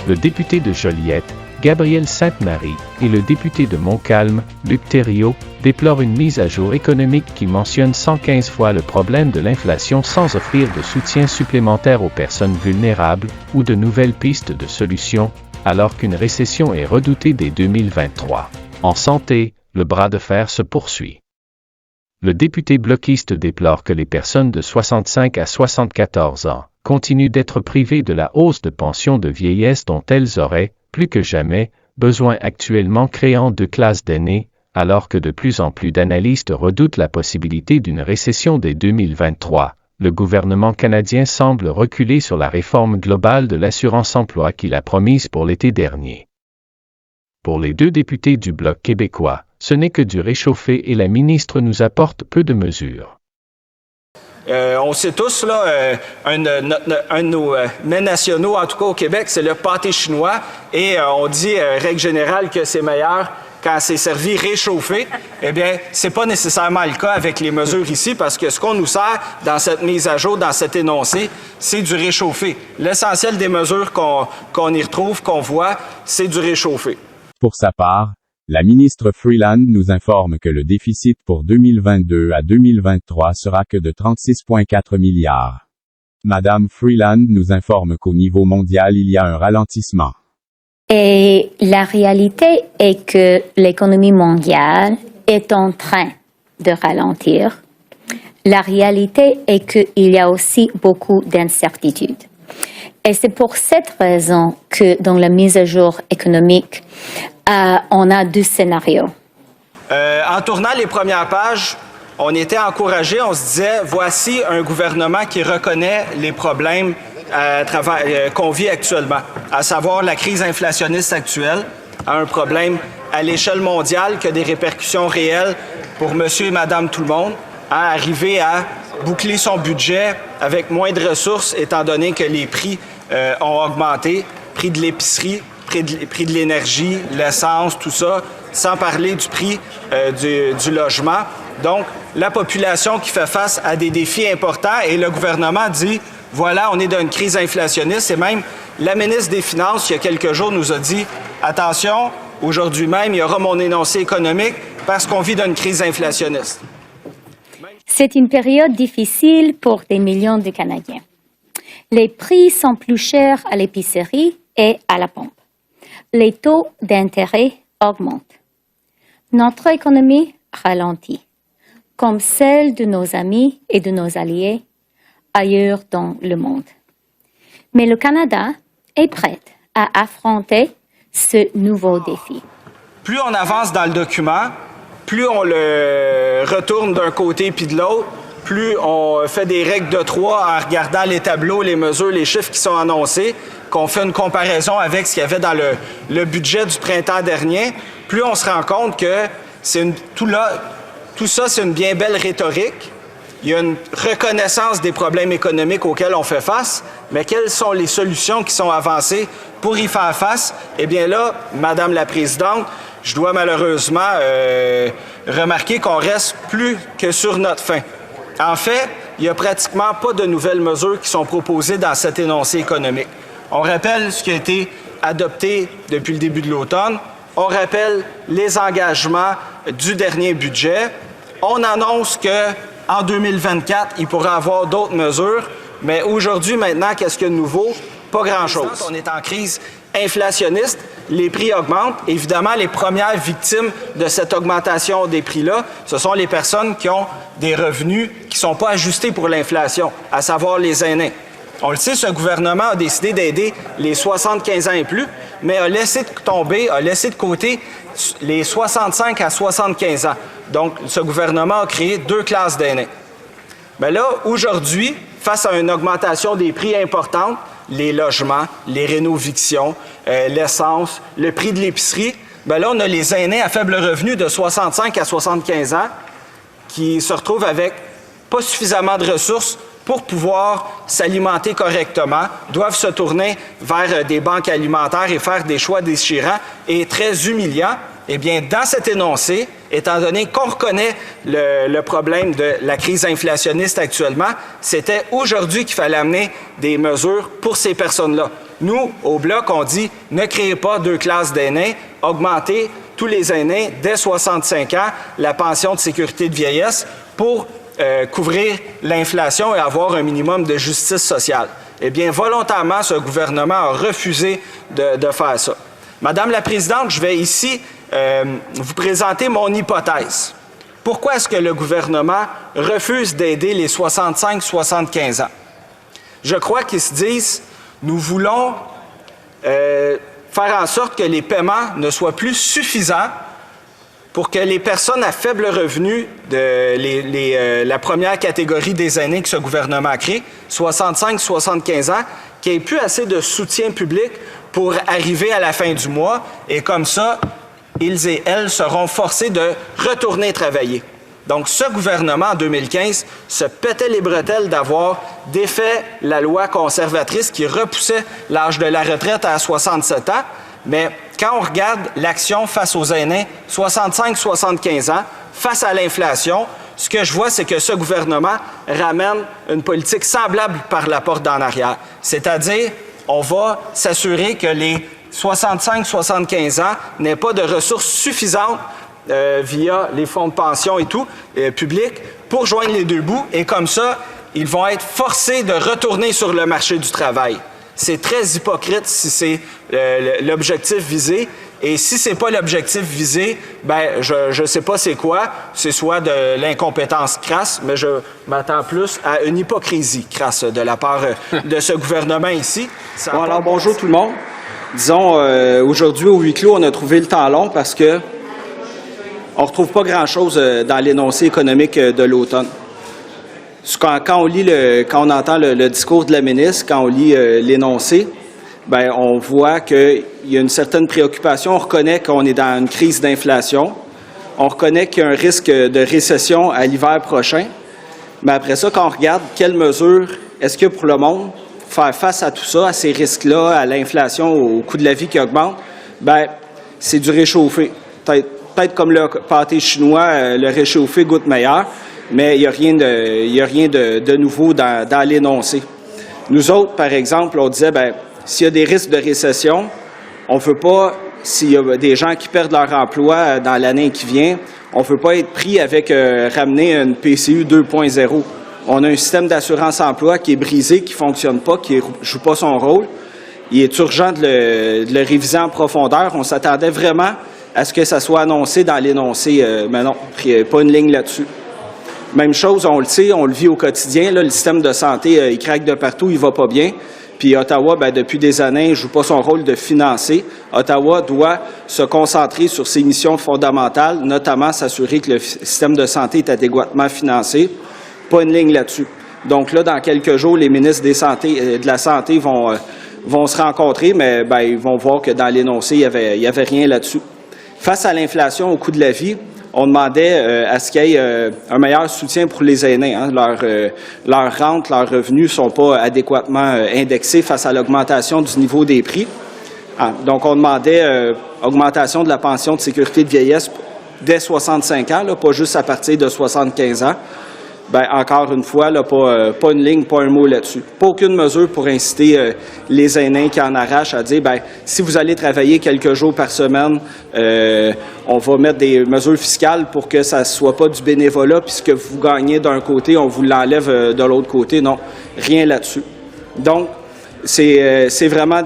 Le député de Joliette, Gabriel Sainte-Marie, et le député de Montcalm, Luc Thériault, déplorent une mise à jour économique qui mentionne 115 fois le problème de l'inflation sans offrir de soutien supplémentaire aux personnes vulnérables ou de nouvelles pistes de solutions, alors qu'une récession est redoutée dès 2023. En santé, le bras de fer se poursuit. Le député bloquiste déplore que les personnes de 65 à 74 ans continuent d'être privées de la hausse de pension de vieillesse dont elles auraient, plus que jamais, besoin actuellement, créant deux classes d'aînés, alors que de plus en plus d'analystes redoutent la possibilité d'une récession dès 2023. Le gouvernement canadien semble reculer sur la réforme globale de l'assurance-emploi qu'il a promise pour l'été dernier. Pour les deux députés du Bloc québécois, ce n'est que du réchauffé et la ministre nous apporte peu de mesures. On sait tous, là, un de nos mets nationaux, en tout cas au Québec, c'est le pâté chinois. Et on dit, règle générale, que c'est meilleur quand c'est servi réchauffé. Eh bien, c'est pas nécessairement le cas avec les mesures ici, parce que ce qu'on nous sert dans cette mise à jour, dans cet énoncé, c'est du réchauffé. L'essentiel des mesures qu'on y retrouve, qu'on voit, c'est du réchauffé. Pour sa part, la ministre Freeland nous informe que le déficit pour 2022 à 2023 sera que de 36,4 milliards. Madame Freeland nous informe qu'au niveau mondial, il y a un ralentissement. Et la réalité est que l'économie mondiale est en train de ralentir. La réalité est qu'il y a aussi beaucoup d'incertitudes. Et c'est pour cette raison que dans la mise à jour économique, on a deux scénarios. En tournant les premières pages, on était encouragés, on se disait, voici un gouvernement qui reconnaît les problèmes qu'on vit actuellement, à savoir la crise inflationniste actuelle, un problème à l'échelle mondiale qui a des répercussions réelles pour monsieur et madame tout le monde, à arriver à boucler son budget avec moins de ressources, étant donné que les prix ont augmenté, prix de l'épicerie, prix de l'énergie, l'essence, tout ça, sans parler du prix du logement. Donc, la population qui fait face à des défis importants et le gouvernement dit, voilà, on est dans une crise inflationniste et même la ministre des Finances, il y a quelques jours, nous a dit, attention, aujourd'hui même, il y aura mon énoncé économique parce qu'on vit dans une crise inflationniste. C'est une période difficile pour des millions de Canadiens. Les prix sont plus chers à l'épicerie et à la pompe. Les taux d'intérêt augmentent. Notre économie ralentit, comme celle de nos amis et de nos alliés ailleurs dans le monde. Mais le Canada est prêt à affronter ce nouveau défi. Plus on avance dans le document, plus on le retourne d'un côté puis de l'autre, plus on fait des règles de 3 en regardant les tableaux, les mesures, les chiffres qui sont annoncés, qu'on fait une comparaison avec ce qu'il y avait dans le budget du printemps dernier, plus on se rend compte que tout ça, c'est une bien belle rhétorique. Il y a une reconnaissance des problèmes économiques auxquels on fait face, mais quelles sont les solutions qui sont avancées pour y faire face? Eh bien là, Madame la Présidente, je dois malheureusement remarquer qu'on reste plus que sur notre faim. En fait, il n'y a pratiquement pas de nouvelles mesures qui sont proposées dans cet énoncé économique. On rappelle ce qui a été adopté depuis le début de l'automne. On rappelle les engagements du dernier budget. On annonce qu'en 2024, il pourra y avoir d'autres mesures. Mais aujourd'hui, maintenant, qu'est-ce qu'il y a de nouveau? Pas grand-chose. On est en crise inflationniste, les prix augmentent. Évidemment, les premières victimes de cette augmentation des prix-là, ce sont les personnes qui ont des revenus qui ne sont pas ajustés pour l'inflation, à savoir les aînés. On le sait, ce gouvernement a décidé d'aider les 75 ans et plus, mais a laissé de côté les 65 à 75 ans. Donc, ce gouvernement a créé deux classes d'aînés. Mais là, aujourd'hui, face à une augmentation des prix importante, les logements, les rénovictions, l'essence, le prix de l'épicerie, bien là, on a les aînés à faible revenu de 65 à 75 ans qui se retrouvent avec pas suffisamment de ressources pour pouvoir s'alimenter correctement, doivent se tourner vers des banques alimentaires et faire des choix déchirants et très humiliants. Eh bien, dans cet énoncé, étant donné qu'on reconnaît le problème de la crise inflationniste actuellement, c'était aujourd'hui qu'il fallait amener des mesures pour ces personnes-là. Nous, au Bloc, on dit ne créez pas 2 classes d'aînés, augmentez tous les aînés dès 65 ans la pension de sécurité de vieillesse pour couvrir l'inflation et avoir un minimum de justice sociale. Eh bien, volontairement, ce gouvernement a refusé de faire ça. Madame la Présidente, je vais ici vous présenter mon hypothèse. Pourquoi est-ce que le gouvernement refuse d'aider les 65-75 ans? Je crois qu'ils se disent, nous voulons faire en sorte que les paiements ne soient plus suffisants pour que les personnes à faible revenu de la première catégorie des aînés que ce gouvernement a créé, 65-75 ans, qui n'aient plus assez de soutien public pour arriver à la fin du mois et comme ça, ils et elles seront forcés de retourner travailler. Donc, ce gouvernement, en 2015, se pétait les bretelles d'avoir défait la loi conservatrice qui repoussait l'âge de la retraite à 67 ans. Mais quand on regarde l'action face aux aînés, 65-75 ans, face à l'inflation, ce que je vois, c'est que ce gouvernement ramène une politique semblable par la porte d'en arrière. C'est-à-dire, on va s'assurer que les 65-75 ans n'aient pas de ressources suffisantes via les fonds de pension et tout, publics, pour joindre les deux bouts. Et comme ça, ils vont être forcés de retourner sur le marché du travail. C'est très hypocrite si c'est l'objectif visé. Et si c'est pas l'objectif visé, ben je sais pas c'est quoi. C'est soit de l'incompétence crasse, mais je m'attends plus à une hypocrisie crasse de la part de ce gouvernement ici. Bon, alors bonjour tout le monde. Disons, aujourd'hui au huis clos, on a trouvé le temps long parce que on retrouve pas grand-chose dans l'énoncé économique de l'automne. Quand on entend le discours de la ministre, quand on lit l'énoncé, ben on voit qu'il y a une certaine préoccupation. On reconnaît qu'on est dans une crise d'inflation. On reconnaît qu'il y a un risque de récession à l'hiver prochain. Mais après ça, quand on regarde quelles mesures est-ce que pour le monde, faire face à tout ça, à ces risques-là, à l'inflation, au coût de la vie qui augmente, ben c'est du réchauffé. Peut-être comme le pâté chinois, le réchauffé goûte meilleur. Mais il n'y a rien de nouveau dans l'énoncé. Nous autres, par exemple, on disait, ben s'il y a des risques de récession, on ne veut pas, s'il y a des gens qui perdent leur emploi dans l'année qui vient, on ne veut pas être pris avec ramener une PCU 2.0. On a un système d'assurance-emploi qui est brisé, qui ne fonctionne pas, qui ne joue pas son rôle. Il est urgent de le réviser en profondeur. On s'attendait vraiment à ce que ça soit annoncé dans l'énoncé, mais non, pas une ligne là-dessus. Même chose, on le sait, on le vit au quotidien. Là, le système de santé, il craque de partout, il va pas bien. Puis Ottawa, ben, depuis des années, ne joue pas son rôle de financer. Ottawa doit se concentrer sur ses missions fondamentales, notamment s'assurer que le système de santé est adéquatement financé. Pas une ligne là-dessus. Donc là, dans quelques jours, les ministres de la Santé vont se rencontrer, mais ben, ils vont voir que dans l'énoncé, il y avait rien là-dessus. Face à l'inflation, au coût de la vie, on demandait à ce qu'il y ait un meilleur soutien pour les aînés. Hein. Leurs rentes, leurs revenus ne sont pas adéquatement indexés face à l'augmentation du niveau des prix. Donc, on demandait augmentation de la pension de sécurité de vieillesse dès 65 ans, là, pas juste à partir de 75 ans. Ben, encore une fois, là, pas une ligne, pas un mot là-dessus. Pas aucune mesure pour inciter les aînés qui en arrachent à dire, ben, si vous allez travailler quelques jours par semaine, on va mettre des mesures fiscales pour que ça ne soit pas du bénévolat, puis ce que vous gagnez d'un côté, on vous l'enlève de l'autre côté. Non, rien là-dessus. Donc, c'est vraiment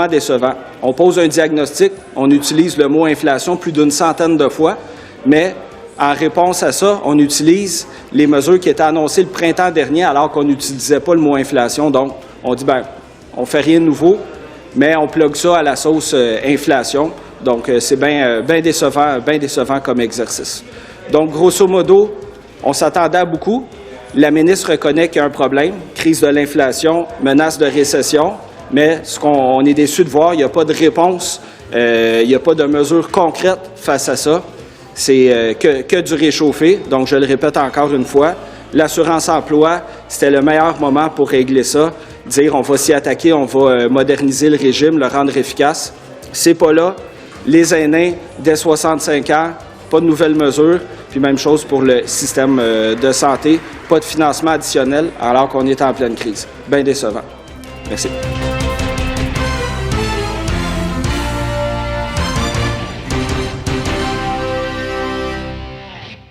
décevant. On pose un diagnostic, on utilise le mot inflation plus d'une centaine de fois, mais en réponse à ça, on utilise les mesures qui étaient annoncées le printemps dernier alors qu'on n'utilisait pas le mot inflation. Donc, on dit, ben, on fait rien de nouveau, mais on plug ça à la sauce inflation. Donc, c'est bien décevant comme exercice. Donc, grosso modo, on s'attendait à beaucoup. La ministre reconnaît qu'il y a un problème, crise de l'inflation, menace de récession, mais ce qu'on est déçu de voir, il n'y a pas de réponse, il n'y a pas de mesures concrètes face à ça. C'est que du réchauffé. Donc, je le répète encore une fois, l'assurance-emploi, c'était le meilleur moment pour régler ça, dire on va s'y attaquer, on va moderniser le régime, le rendre efficace. C'est pas là. Les aînés, dès 65 ans, pas de nouvelles mesures, puis même chose pour le système de santé, pas de financement additionnel alors qu'on est en pleine crise. Bien décevant. Merci.